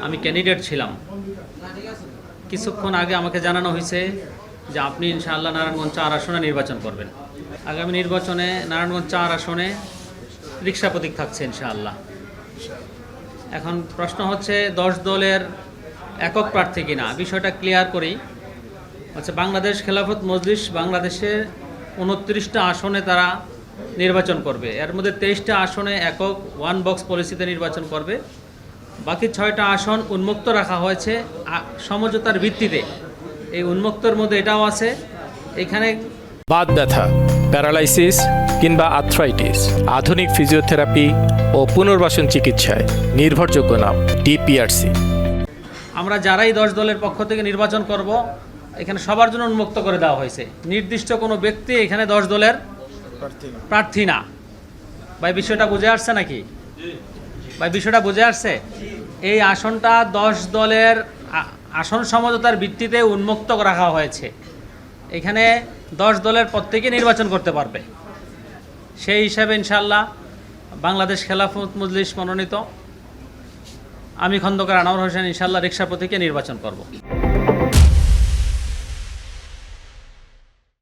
আমি ক্যান্ডিডেট ছিলাম। কিছুক্ষণ আগে আমাকে জানানো হয়েছে যে আপনি ইনশাআল্লাহ নারায়ণগঞ্জ 4 আসনে নির্বাচন করবেন। আগামী নির্বাচনে নারায়ণগঞ্জ 4 আসনে রিকশা প্রতীক থাকছে ইনশাআল্লাহ। এখন প্রশ্ন হচ্ছে 10 দলের একক প্রার্থী কিনা, বিষয়টা ক্লিয়ার করি। আচ্ছা, বাংলাদেশ খেলাফত মজলিস বাংলাদেশের 29টা আসনে তারা নির্বাচন করবে। এর মধ্যে 23টা আসনে একক ওয়ান বক্স পলিসিতে নির্বাচন করবে। বাকি 6টা আসন উন্মুক্ত রাখা হয়েছে সমঝোতার ভিত্তিতে। এই উন্মুক্তর মধ্যে এটাও আছে, এখানে বাত ব্যথা, প্যারালাইসিস কিংবা আর্থ্রাইটিস, আধুনিক ফিজিওথেরাপি ও পুনর্বাসন চিকিৎসায় নির্ভরযোগ্য নাম ডিপিআরসি। আমরা যারাই 10 দলের পক্ষ থেকে নির্বাচন করব, এখানে সবার জন্য উন্মুক্ত করে দেওয়া হয়েছে। নির্দিষ্ট কোনো ব্যক্তি এখানে 10 দলের প্রার্থী না। ভাই বিষয়টা বুঝে আসছে নাকি? ভাই বিষয়টা বুঝে আসছে? এই আসনটা 10 দলের আসন সমঝোতার ভিত্তিতে উন্মুক্ত রাখা হয়েছে। এখানে 10 দলের প্রত্যেকে নির্বাচন করতে পারবে। সেই হিসাবে ইনশাআল্লাহ বাংলাদেশ খেলাফত মজলিস মনোনীত আমি খন্দকার আনোয়ার হোসেন ইনশাআল্লাহ রিকশা প্রতীকে নির্বাচন করব।